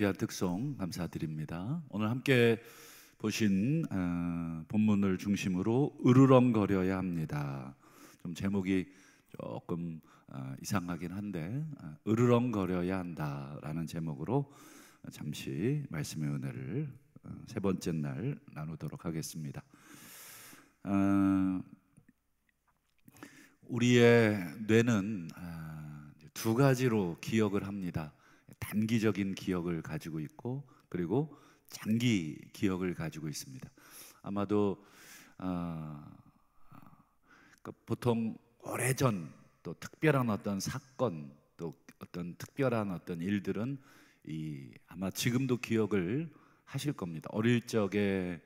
귀한 특송 감사드립니다. 오늘 함께 보신 본문을 중심으로 으르렁거려야 합니다. 좀 제목이 조금 이상하긴 한데 으르렁거려야 한다라는 제목으로 잠시 말씀의 은혜를 세 번째 날 나누도록 하겠습니다. 우리의 뇌는 두 가지로 기억을 합니다. 단기적인 기억을 가지고 있고 그리고 장기 기억을 가지고 있습니다. 아마도 보통 오래전 또 특별한 어떤 사건 또 어떤 특별한 어떤 일들은 아마 지금도 기억을 하실 겁니다. 어릴 적에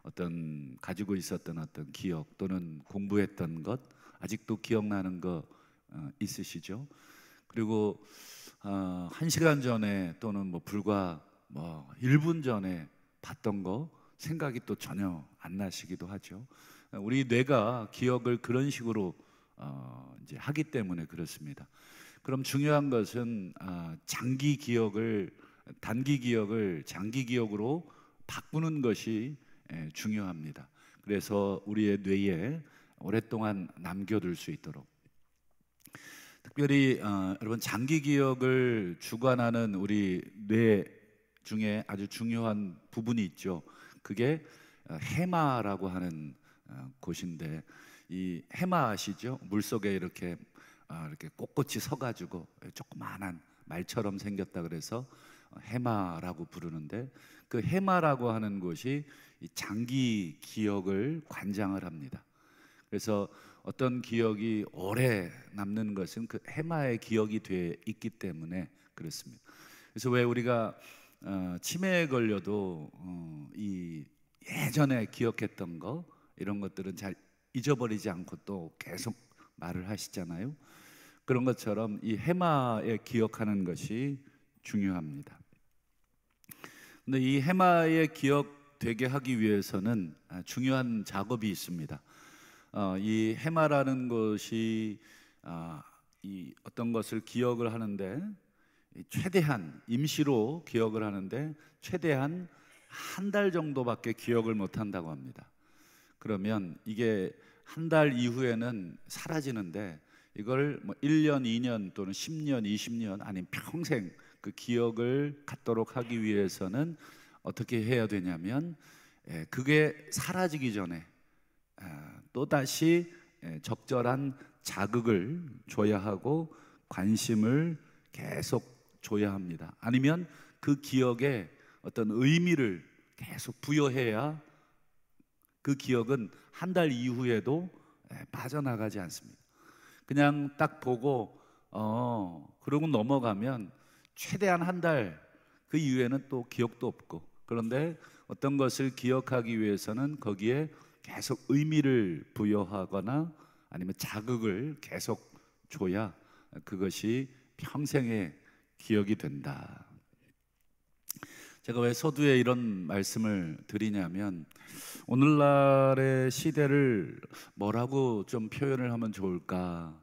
어떤 가지고 있었던 어떤 기억 또는 공부했던 것 아직도 기억나는 거 있으시죠? 그리고 1시간 전에 또는 불과 1분 전에 봤던 거 생각이 또 전혀 안 나시기도 하죠. 우리 뇌가 기억을 그런 식으로 이제 하기 때문에 그렇습니다. 그럼 중요한 것은 장기 기억을 단기 기억을 장기 기억으로 바꾸는 것이 중요합니다. 그래서 우리의 뇌에 오랫동안 남겨둘 수 있도록 특별히 여러분 장기 기억을 주관하는 우리 뇌 중에 아주 중요한 부분이 있죠. 그게 해마라고 하는 곳인데 이 해마 아시죠? 물속에 이렇게 꼿꼿이 서가지고 조그마한 말처럼 생겼다 그래서 해마라고 부르는데 그 해마라고 하는 곳이 이 장기 기억을 관장을 합니다. 그래서 어떤 기억이 오래 남는 것은 그 해마의 기억이 돼 있기 때문에 그렇습니다. 그래서 왜 우리가 치매에 걸려도 이 예전에 기억했던 거 이런 것들은 잘 잊어버리지 않고 또 계속 말을 하시잖아요. 그런 것처럼 이 해마에 기억하는 것이 중요합니다. 근데 이 해마에 기억되게 하기 위해서는 중요한 작업이 있습니다. 이 해마라는 것이 이 어떤 것을 기억을 하는데 최대한 임시로 기억을 하는데 최대한 한 달 정도밖에 기억을 못 한다고 합니다. 그러면 이게 한 달 이후에는 사라지는데 이걸 1년, 2년 또는 10년, 20년 아니면 평생 그 기억을 갖도록 하기 위해서는 어떻게 해야 되냐면 그게 사라지기 전에 또다시 적절한 자극을 줘야 하고 관심을 계속 줘야 합니다. 아니면 그 기억에 어떤 의미를 계속 부여해야 그 기억은 한 달 이후에도 빠져나가지 않습니다. 그냥 딱 보고 그러고 넘어가면 최대한 한 달 그 이후에는 또 기억도 없고, 그런데 어떤 것을 기억하기 위해서는 거기에 계속 의미를 부여하거나 아니면 자극을 계속 줘야 그것이 평생의 기억이 된다. 제가 왜 서두에 이런 말씀을 드리냐면 오늘날의 시대를 뭐라고 좀 표현을 하면 좋을까?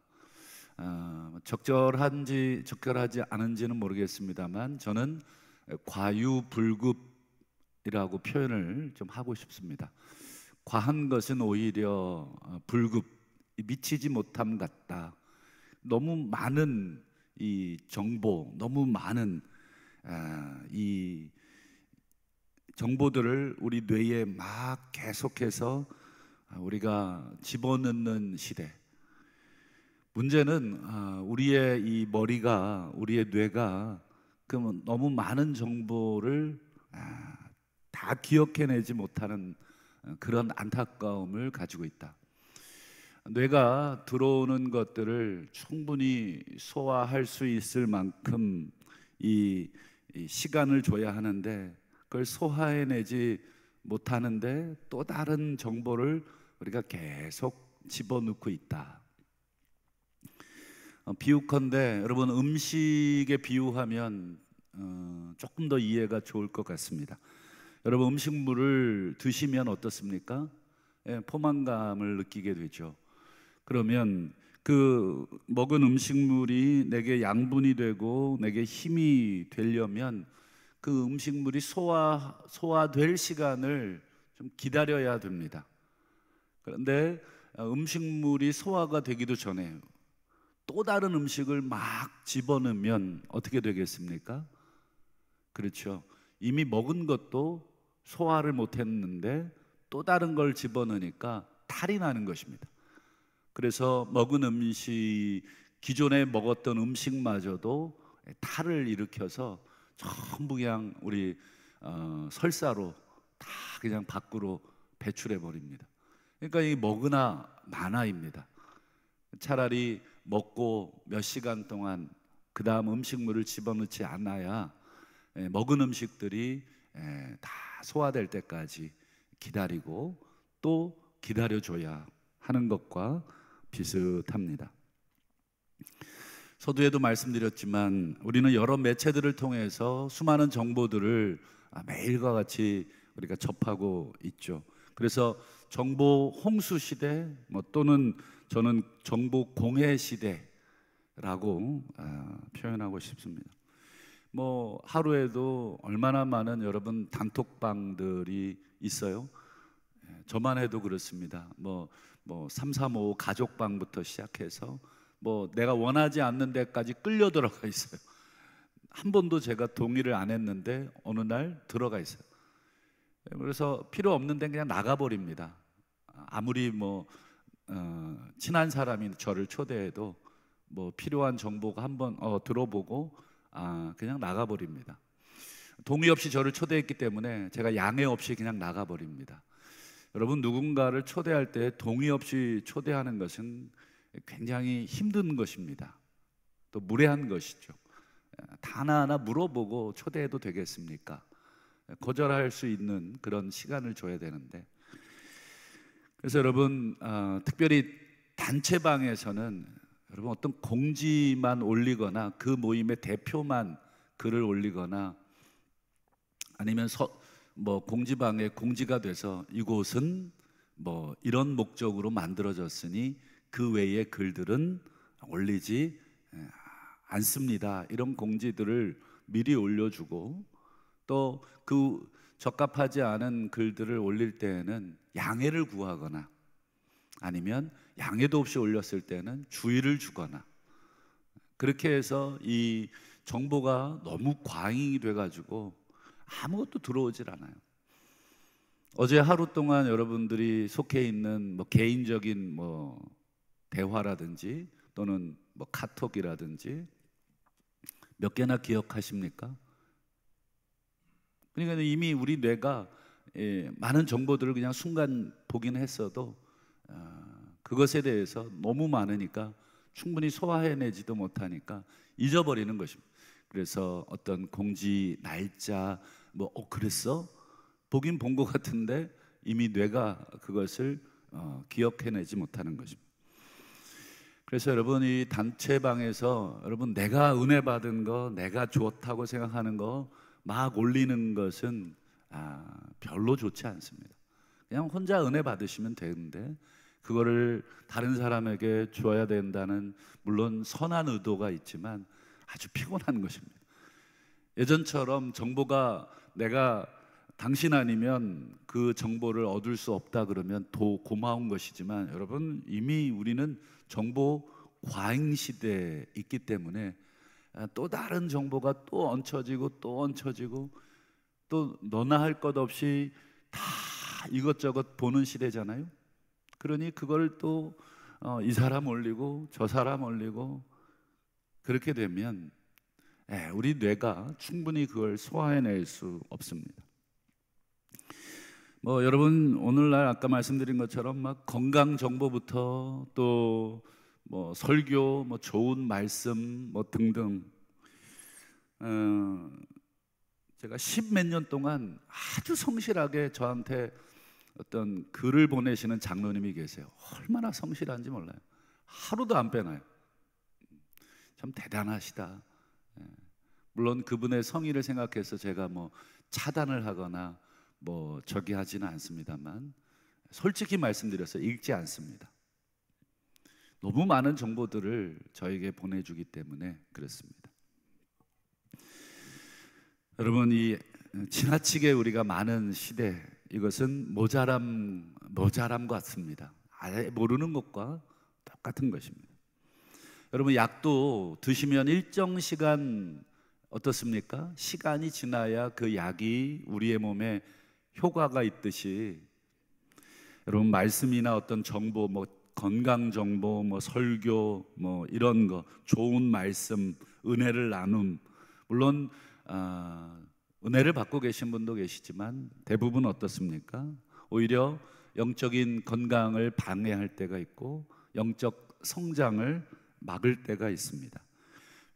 적절한지 적절하지 않은지는 모르겠습니다만 저는 과유불급이라고 표현을 좀 하고 싶습니다. 과한 것은 오히려 불급, 미치지 못함 같다. 너무 많은 이 정보, 너무 많은 이 정보들을 우리 뇌에 막 계속해서 우리가 집어넣는 시대. 문제는 우리의 이 머리가, 우리의 뇌가 너무 많은 정보를 다 기억해내지 못하는 그런 안타까움을 가지고 있다. 뇌가 들어오는 것들을 충분히 소화할 수 있을 만큼 이 시간을 줘야 하는데 그걸 소화해내지 못하는데 또 다른 정보를 우리가 계속 집어넣고 있다. 비유컨대 여러분 음식에 비유하면 조금 더 이해가 좋을 것 같습니다. 여러분 음식물을 드시면 어떻습니까? 포만감을 느끼게 되죠. 그러면 그 먹은 음식물이 내게 양분이 되고 내게 힘이 되려면 그 음식물이 소화될 시간을 좀 기다려야 됩니다. 그런데 음식물이 소화가 되기도 전에 또 다른 음식을 막 집어넣으면 어떻게 되겠습니까? 그렇죠. 이미 먹은 것도 소화를 못했는데 또 다른 걸 집어넣으니까 탈이 나는 것입니다. 그래서 먹은 음식, 기존에 먹었던 음식마저도 탈을 일으켜서 전부 그냥 우리 설사로 다 그냥 밖으로 배출해 버립니다. 그러니까 이 먹으나 마나입니다. 차라리 먹고 몇 시간 동안 그 다음 음식물을 집어넣지 않아야 먹은 음식들이 다 소화될 때까지 기다리고 또 기다려줘야 하는 것과 비슷합니다. 서두에도 말씀드렸지만 우리는 여러 매체들을 통해서 수많은 정보들을 매일과 같이 우리가 접하고 있죠. 그래서 정보 홍수 시대 또는 저는 정보 공해 시대라고 표현하고 싶습니다. 하루에도 얼마나 많은 여러분 단톡방들이 있어요. 저만 해도 그렇습니다. 335 가족방부터 시작해서 내가 원하지 않는 데까지 끌려 들어가 있어요. 한 번도 제가 동의를 안 했는데 어느 날 들어가 있어요. 그래서 필요 없는 데 그냥 나가버립니다. 아무리 친한 사람이 저를 초대해도 필요한 정보가 한번 들어보고 그냥 나가버립니다. 동의 없이 저를 초대했기 때문에 제가 양해 없이 그냥 나가버립니다. 여러분, 누군가를 초대할 때 동의 없이 초대하는 것은 굉장히 힘든 것입니다. 또 무례한 것이죠. 다 하나하나 물어보고 초대해도 되겠습니까? 거절할 수 있는 그런 시간을 줘야 되는데, 그래서 여러분, 특별히 단체방에서는 여러분 어떤 공지만 올리거나 그 모임의 대표만 글을 올리거나 아니면 공지방에 공지가 돼서 이곳은 이런 목적으로 만들어졌으니 그 외의 글들은 올리지 않습니다. 이런 공지들을 미리 올려주고 또 그 적합하지 않은 글들을 올릴 때에는 양해를 구하거나 아니면 양해도 없이 올렸을 때는 주의를 주거나 그렇게 해서 이 정보가 너무 과잉이 돼가지고 아무것도 들어오질 않아요. 어제 하루 동안 여러분들이 속해 있는 개인적인 대화라든지 또는 카톡이라든지 몇 개나 기억하십니까? 그러니까 이미 우리 뇌가 많은 정보들을 그냥 순간 보긴 했어도 그것에 대해서 너무 많으니까 충분히 소화해내지도 못하니까 잊어버리는 것입니다. 그래서 어떤 공지 날짜 그랬어? 보긴 본 것 같은데 이미 뇌가 그것을 기억해내지 못하는 것입니다. 그래서 여러분, 이 단체방에서 여러분 내가 은혜 받은 거, 내가 좋다고 생각하는 거 막 올리는 것은 별로 좋지 않습니다. 그냥 혼자 은혜 받으시면 되는데 그거를 다른 사람에게 줘야 된다는 물론 선한 의도가 있지만 아주 피곤한 것입니다. 예전처럼 정보가 내가 당신 아니면 그 정보를 얻을 수 없다 그러면 더 고마운 것이지만 여러분, 이미 우리는 정보 과잉 시대에 있기 때문에 또 다른 정보가 또 얹혀지고 또 얹혀지고 또 너나 할 것 없이 다 이것저것 보는 시대잖아요. 그러니 그걸 또 이 사람 올리고 저 사람 올리고 그렇게 되면 우리 뇌가 충분히 그걸 소화해낼 수 없습니다. 여러분, 오늘날 아까 말씀드린 것처럼 건강 정보부터 또 설교, 좋은 말씀 등등 제가 10몇 년 동안 아주 성실하게 저한테 어떤 글을 보내시는 장로님이 계세요. 얼마나 성실한지 몰라요. 하루도 안 빼놔요. 참 대단하시다. 물론 그분의 성의를 생각해서 제가 차단을 하거나 저기 하지는 않습니다만 솔직히 말씀드려서 읽지 않습니다. 너무 많은 정보들을 저에게 보내주기 때문에 그렇습니다. 여러분, 이 지나치게 우리가 많은 시대, 이것은 모자람 같습니다. 아예 모르는 것과 똑같은 것입니다. 여러분, 약도 드시면 일정 시간 어떻습니까? 시간이 지나야 그 약이 우리의 몸에 효과가 있듯이, 여러분, 말씀이나 어떤 정보, 뭐 건강 정보, 뭐 설교, 뭐 이런 거, 좋은 말씀, 은혜를 나눔, 물론 은혜를 받고 계신 분도 계시지만 대부분 어떻습니까? 오히려 영적인 건강을 방해할 때가 있고 영적 성장을 막을 때가 있습니다.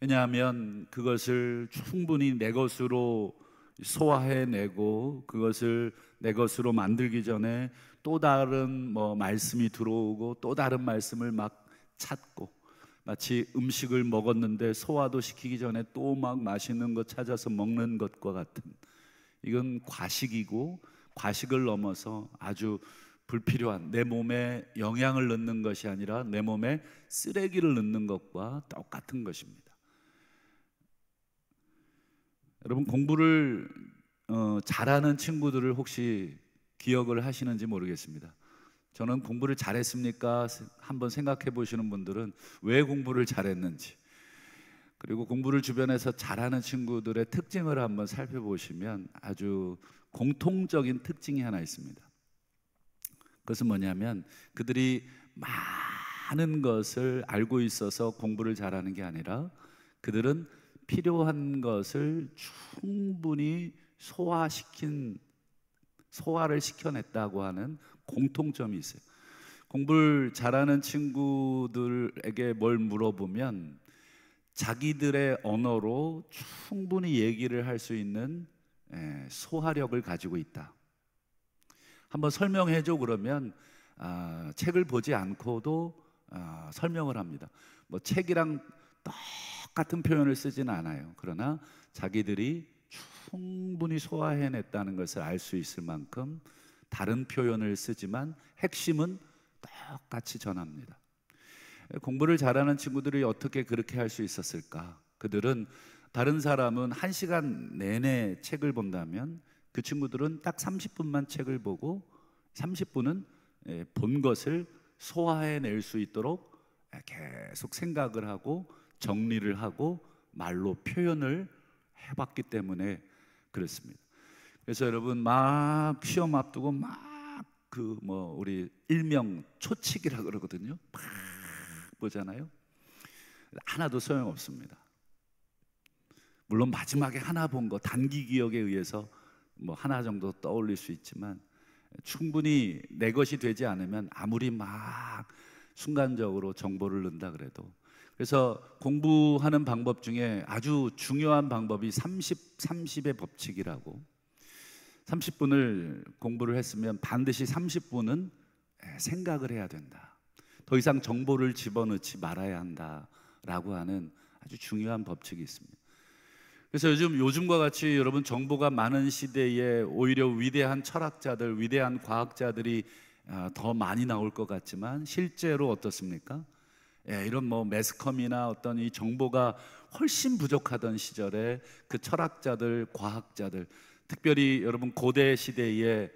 왜냐하면 그것을 충분히 내 것으로 소화해내고 그것을 내 것으로 만들기 전에 또 다른 말씀이 들어오고 또 다른 말씀을 막 찾고, 마치 음식을 먹었는데 소화도 시키기 전에 또 막 맛있는 것 찾아서 먹는 것과 같은, 이건 과식이고, 과식을 넘어서 아주 불필요한, 내 몸에 영양을 넣는 것이 아니라 내 몸에 쓰레기를 넣는 것과 똑같은 것입니다. 여러분, 공부를 잘하는 친구들을 혹시 기억을 하시는지 모르겠습니다. 저는 공부를 잘했습니까? 한번 생각해 보시는 분들은 왜 공부를 잘했는지, 그리고 공부를 주변에서 잘하는 친구들의 특징을 한번 살펴보시면 아주 공통적인 특징이 하나 있습니다. 그것은 뭐냐면, 그들이 많은 것을 알고 있어서 공부를 잘하는 게 아니라 그들은 필요한 것을 충분히 소화를 시켜냈다고 하는 공통점이 있어요. 공부를 잘하는 친구들에게 뭘 물어보면 자기들의 언어로 충분히 얘기를 할 수 있는 소화력을 가지고 있다. 한번 설명해줘 그러면 책을 보지 않고도 설명을 합니다. 뭐 책이랑 똑같은 표현을 쓰지는 않아요. 그러나 자기들이 충분히 소화해냈다는 것을 알 수 있을 만큼 다른 표현을 쓰지만 핵심은 똑같이 전합니다. 공부를 잘하는 친구들이 어떻게 그렇게 할 수 있었을까? 그들은, 다른 사람은 1시간 내내 책을 본다면 그 친구들은 딱 30분만 책을 보고 30분은 본 것을 소화해낼 수 있도록 계속 생각을 하고 정리를 하고 말로 표현을 해봤기 때문에 그렇습니다. 그래서 여러분, 막 시험 앞두고 막 우리 일명 초치기라 그러거든요. 막 보잖아요. 하나도 소용없습니다. 물론 마지막에 하나 본 거 단기 기억에 의해서 하나 정도 떠올릴 수 있지만 충분히 내 것이 되지 않으면 아무리 막 순간적으로 정보를 넣는다 그래도. 그래서 공부하는 방법 중에 아주 중요한 방법이 30의 법칙이라고, 30분을 공부를 했으면 반드시 30분은 생각을 해야 된다. 더 이상 정보를 집어넣지 말아야 한다라고 하는 아주 중요한 법칙이 있습니다. 그래서 요즘과 같이 여러분, 정보가 많은 시대에 오히려 위대한 철학자들, 위대한 과학자들이 더 많이 나올 것 같지만 실제로 어떻습니까? 이런 매스컴이나 어떤 이 정보가 훨씬 부족하던 시절에 그 철학자들, 과학자들, 특별히 여러분 고대 시대에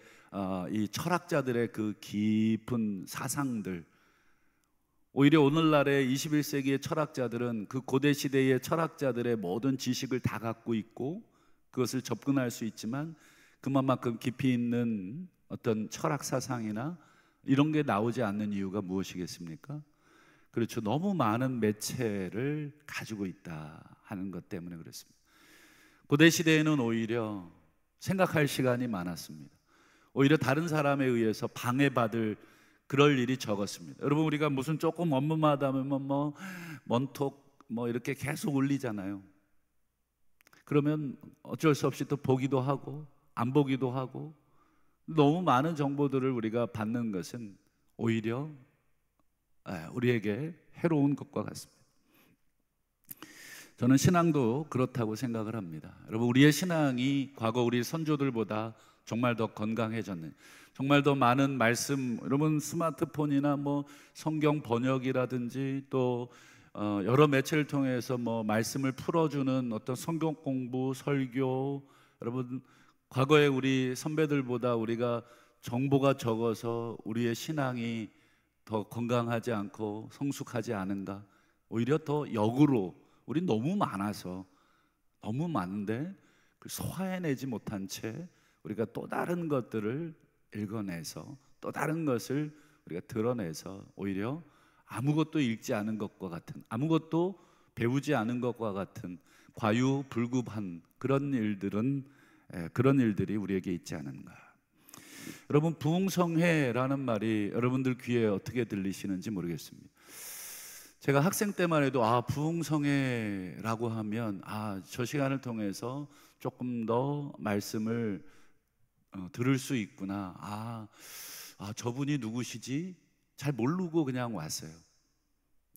이 철학자들의 그 깊은 사상들, 오히려 오늘날의 21세기의 철학자들은 그 고대 시대의 철학자들의 모든 지식을 다 갖고 있고 그것을 접근할 수 있지만 그만큼 깊이 있는 어떤 철학 사상이나 이런 게 나오지 않는 이유가 무엇이겠습니까? 그렇죠. 너무 많은 매체를 가지고 있다 하는 것 때문에 그렇습니다. 고대 시대에는 오히려 생각할 시간이 많았습니다. 오히려 다른 사람에 의해서 방해받을 그럴 일이 적었습니다. 여러분, 우리가 무슨 조금 업무마다 하면 먼톡 이렇게 계속 올리잖아요. 그러면 어쩔 수 없이 또 보기도 하고 안 보기도 하고, 너무 많은 정보들을 우리가 받는 것은 오히려 우리에게 해로운 것과 같습니다. 저는 신앙도 그렇다고 생각을 합니다. 여러분, 우리의 신앙이 과거 우리 선조들보다 정말 더 건강해졌는, 정말 더 많은 말씀, 여러분 스마트폰이나 성경 번역이라든지 또 여러 매체를 통해서 뭐 말씀을 풀어주는 어떤 성경 공부, 설교, 여러분 과거에 우리 선배들보다 우리가 정보가 적어서 우리의 신앙이 더 건강하지 않고 성숙하지 않은가? 오히려 더 역으로 우리 너무 많아서, 너무 많은데 그 소화해내지 못한 채 우리가 또 다른 것들을 읽어내서 또 다른 것을 우리가 드러내서 오히려 아무것도 읽지 않은 것과 같은, 아무것도 배우지 않은 것과 같은 과유불급한 그런 일들이 우리에게 있지 않은가. 여러분, 부흥성회라는 말이 여러분들 귀에 어떻게 들리시는지 모르겠습니다. 제가 학생 때만 해도 부흥성회라고 하면 저 시간을 통해서 조금 더 말씀을 들을 수 있구나. 저분이 누구시지? 잘 모르고 그냥 왔어요.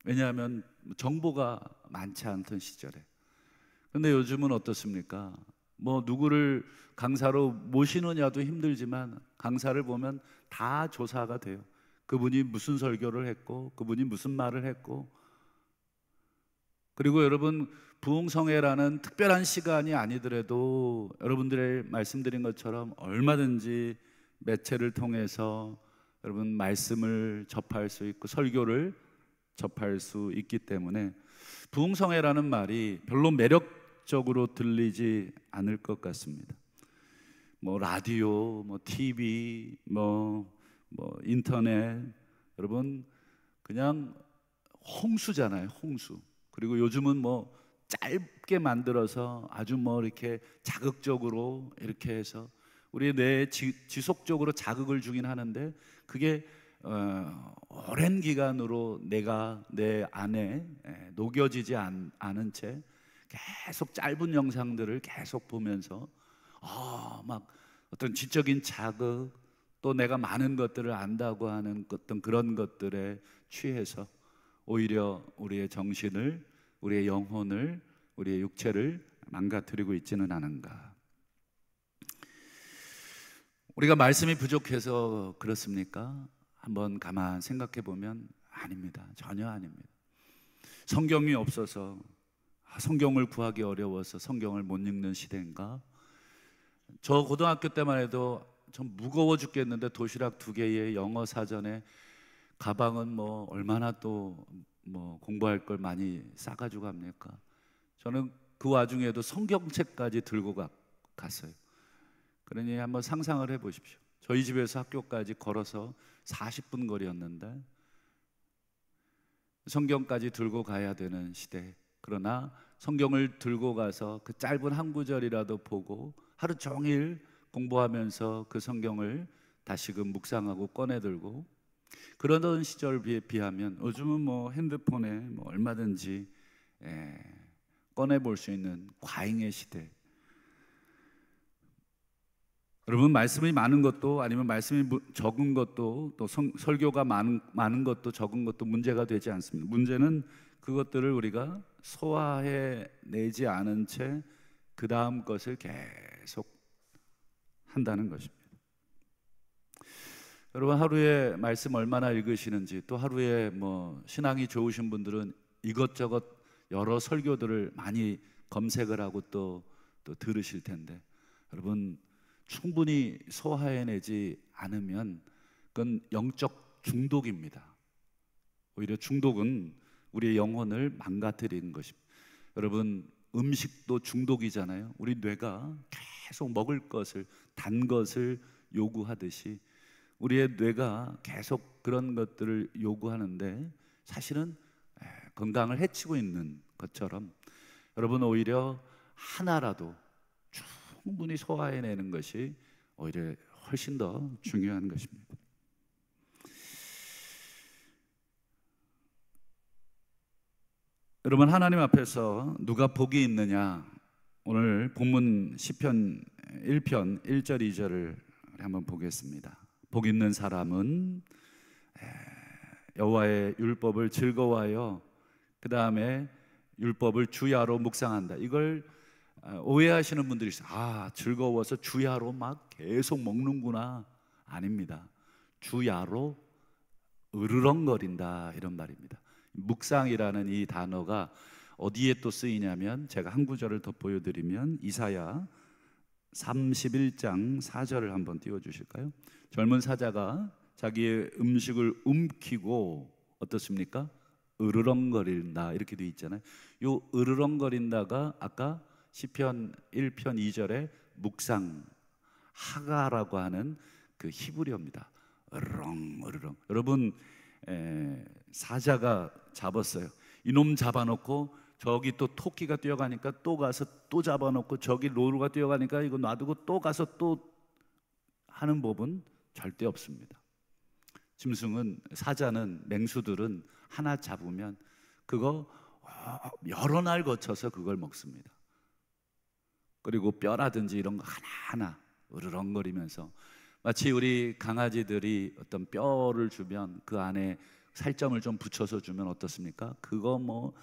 왜냐하면 정보가 많지 않던 시절에. 근데 요즘은 어떻습니까? 뭐 누구를 강사로 모시느냐도 힘들지만 강사를 보면 다 조사가 돼요. 그분이 무슨 설교를 했고, 그분이 무슨 말을 했고. 그리고 여러분, 부흥성회라는 특별한 시간이 아니더라도 여러분들의 말씀드린 것처럼 얼마든지 매체를 통해서 여러분 말씀을 접할 수 있고 설교를 접할 수 있기 때문에 부흥성회라는 말이 별로 매력적으로 들리지 않을 것 같습니다. 뭐 라디오, 뭐 TV, 뭐 인터넷, 여러분 그냥 홍수잖아요, 홍수. 그리고 요즘은 뭐 짧게 만들어서 아주 뭐 이렇게 자극적으로 이렇게 해서 우리 뇌에 지속적으로 자극을 주긴 하는데 그게 오랜 기간으로 내가 내 안에 녹여지지 않은 채 계속 짧은 영상들을 계속 보면서 막 어떤 지적인 자극, 또 내가 많은 것들을 안다고 하는 어떤 그런 것들에 취해서 오히려 우리의 정신을, 우리의 영혼을, 우리의 육체를 망가뜨리고 있지는 않은가. 우리가 말씀이 부족해서 그렇습니까? 한번 가만 생각해 보면 아닙니다. 전혀 아닙니다. 성경이 없어서, 성경을 구하기 어려워서 성경을 못 읽는 시대인가? 저 고등학교 때만 해도 좀 무거워 죽겠는데 도시락 2개에 영어 사전에 가방은 뭐 얼마나 또 뭐 공부할 걸 많이 싸가지고 갑니까? 저는 그 와중에도 성경책까지 들고 갔어요. 그러니 한번 상상을 해보십시오. 저희 집에서 학교까지 걸어서 40분 거리였는데 성경까지 들고 가야 되는 시대. 그러나 성경을 들고 가서 그 짧은 한 구절이라도 보고 하루 종일 공부하면서 그 성경을 다시금 묵상하고 꺼내들고, 그러던 시절에 비하면 요즘은 뭐 핸드폰에 뭐 얼마든지 꺼내볼 수 있는 과잉의 시대. 여러분, 말씀이 많은 것도 아니면 말씀이 적은 것도 또 설교가 많은 것도 적은 것도 문제가 되지 않습니다. 문제는 그것들을 우리가 소화해내지 않은 채 그 다음 것을 계속 한다는 것입니다. 여러분, 하루에 말씀 얼마나 읽으시는지, 또 하루에 뭐 신앙이 좋으신 분들은 이것저것 여러 설교들을 많이 검색을 하고 또 들으실 텐데, 여러분 충분히 소화해내지 않으면 그건 영적 중독입니다. 오히려 중독은 우리의 영혼을 망가뜨리는 것입니다. 여러분, 음식도 중독이잖아요. 우리 뇌가 계속 먹을 것을, 단 것을 요구하듯이 우리의 뇌가 계속 그런 것들을 요구하는데 사실은 건강을 해치고 있는 것처럼 여러분, 오히려 하나라도 충분히 소화해내는 것이 오히려 훨씬 더 중요한 것입니다. 여러분, 하나님 앞에서 누가 복이 있느냐? 오늘 본문 시편 1편 1절 2절을 한번 보겠습니다. 복 있는 사람은 여호와의 율법을 즐거워하여 그 다음에 율법을 주야로 묵상한다. 이걸 오해하시는 분들이 있어요. 즐거워서 주야로 막 계속 먹는구나. 아닙니다. 주야로 으르렁거린다, 이런 말입니다. 묵상이라는 이 단어가 어디에 또 쓰이냐면, 제가 한 구절을 더 보여드리면 이사야 31장 4절을 한번 띄워주실까요? 젊은 사자가 자기의 음식을 움키고 어떻습니까? 으르렁거린다, 이렇게 돼 있잖아요. 요 으르렁거린다가 아까 시편 1편 2절에 묵상 하가라고 하는 그 히브리어입니다. 으르렁 으르렁. 여러분, 사자가 잡았어요. 이놈 잡아놓고 저기 또 토끼가 뛰어가니까 또 가서 또 잡아놓고, 저기 로루가 뛰어가니까 이거 놔두고 또 가서 또 하는 법은 절대 없습니다. 짐승은, 사자는, 맹수들은 하나 잡으면 그거 여러 날 거쳐서 그걸 먹습니다. 그리고 뼈라든지 이런 거 하나하나 으르렁거리면서, 마치 우리 강아지들이 어떤 뼈를 주면 그 안에 살점을 좀 붙여서 주면 어떻습니까? 그거 뭐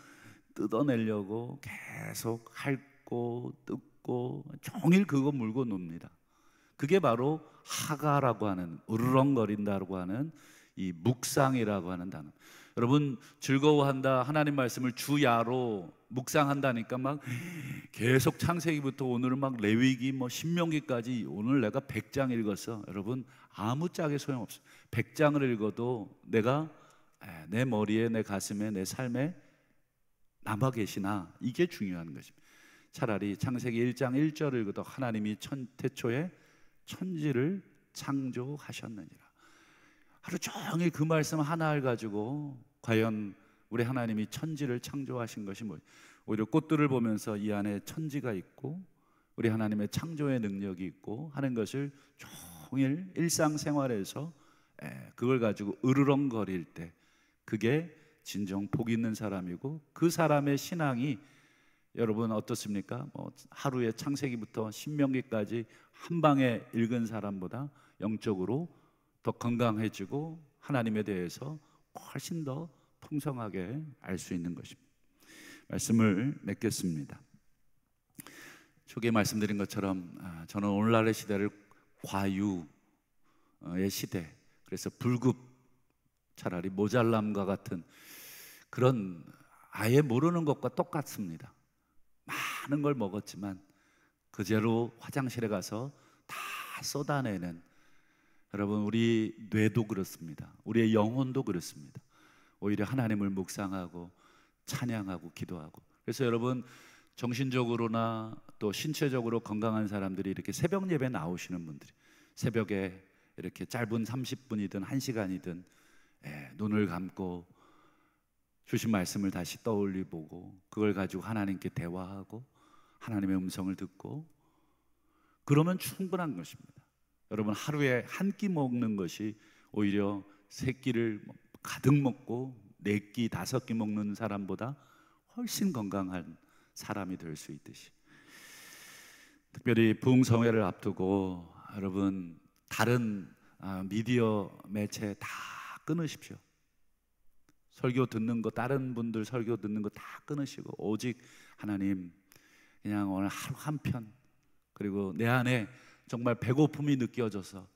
뜯어내려고 계속 핥고 뜯고 종일 그거 물고 놉니다. 그게 바로 하가라고 하는, 으르렁거린다고 하는 이 묵상이라고 하는 단어. 여러분, 즐거워한다, 하나님 말씀을 주야로 묵상한다니까 막 계속 창세기부터 오늘은 막 레위기 뭐 신명기까지 오늘 내가 100장 읽었어. 여러분, 아무짝에 소용없어. 100장을 읽어도 내가 내 머리에, 내 가슴에, 내 삶에 남아 계시나, 이게 중요한 것입니다. 차라리 창세기 1장 1절을 읽어도 하나님이 태초에 천지를 창조하셨느니라. 하루 종일 그 말씀 하나를 가지고 과연 우리 하나님이 천지를 창조하신 것이 뭐예요? 오히려 꽃들을 보면서 이 안에 천지가 있고 우리 하나님의 창조의 능력이 있고 하는 것을 종일 일상생활에서 그걸 가지고 으르렁거릴 때, 그게 진정 복 있는 사람이고, 그 사람의 신앙이 여러분 어떻습니까? 뭐 하루에 창세기부터 신명기까지 한 방에 읽은 사람보다 영적으로 더 건강해지고 하나님에 대해서 훨씬 더 풍성하게 알 수 있는 것입니다. 말씀을 맺겠습니다. 초기에 말씀드린 것처럼 저는 오늘날의 시대를 과유의 시대, 그래서 불급, 차라리 모잘남과 같은 그런, 아예 모르는 것과 똑같습니다. 많은 걸 먹었지만 그대로 화장실에 가서 다 쏟아내는, 여러분, 우리 뇌도 그렇습니다. 우리의 영혼도 그렇습니다. 오히려 하나님을 묵상하고 찬양하고 기도하고, 그래서 여러분, 정신적으로나 또 신체적으로 건강한 사람들이 이렇게 새벽 예배 나오시는 분들이, 새벽에 이렇게 짧은 30분이든 1시간이든 눈을 감고 주신 말씀을 다시 떠올리 보고 그걸 가지고 하나님께 대화하고 하나님의 음성을 듣고, 그러면 충분한 것입니다. 여러분, 하루에 한 끼 먹는 것이 오히려 세 끼를 가득 먹고 4끼 5끼 먹는 사람보다 훨씬 건강한 사람이 될 수 있듯이, 특별히 부흥성회를 앞두고 여러분, 다른 미디어 매체 다 끊으십시오. 설교 듣는 거, 다른 분들 설교 듣는 거 다 끊으시고 오직 하나님, 그냥 오늘 하루 한 편, 그리고 내 안에 정말 배고픔이 느껴져서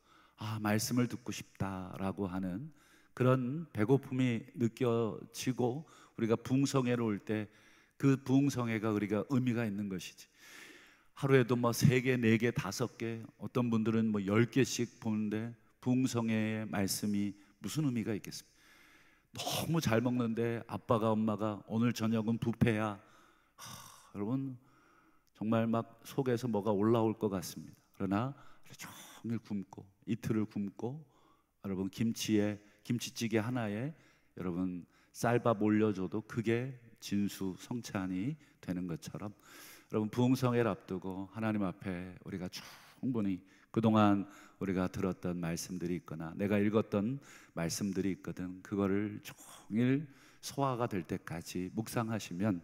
말씀을 듣고 싶다라고 하는 그런 배고픔이 느껴지고, 우리가 부흥성회로 올 때 그 부흥성회가 우리가 의미가 있는 것이지, 하루에도 뭐 3개, 4개, 5개, 어떤 분들은 뭐 10개씩 보는데 부흥성회의 말씀이 무슨 의미가 있겠습니까? 너무 잘 먹는데 아빠가, 엄마가 오늘 저녁은 뷔페야, 여러분 정말 막 속에서 뭐가 올라올 것 같습니다. 그러나 하루 종일 굶고 이틀을 굶고, 여러분 김치찌개 하나에 여러분 쌀밥 올려줘도 그게 진수 성찬이 되는 것처럼, 여러분 부흥성회를 앞두고 하나님 앞에 우리가 충분히 그동안 우리가 들었던 말씀들이 있거나 내가 읽었던 말씀들이 있거든, 그거를 종일 소화가 될 때까지 묵상하시면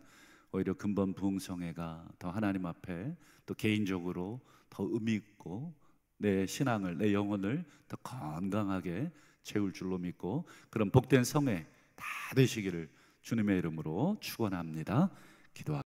오히려 근본 부흥성회가 더 하나님 앞에 또 개인적으로 더 의미 있고 내 신앙을, 내 영혼을 더 건강하게 채울 줄로 믿고, 그런 복된 성회 다 되시기를 주님의 이름으로 축원합니다. 기도합니다.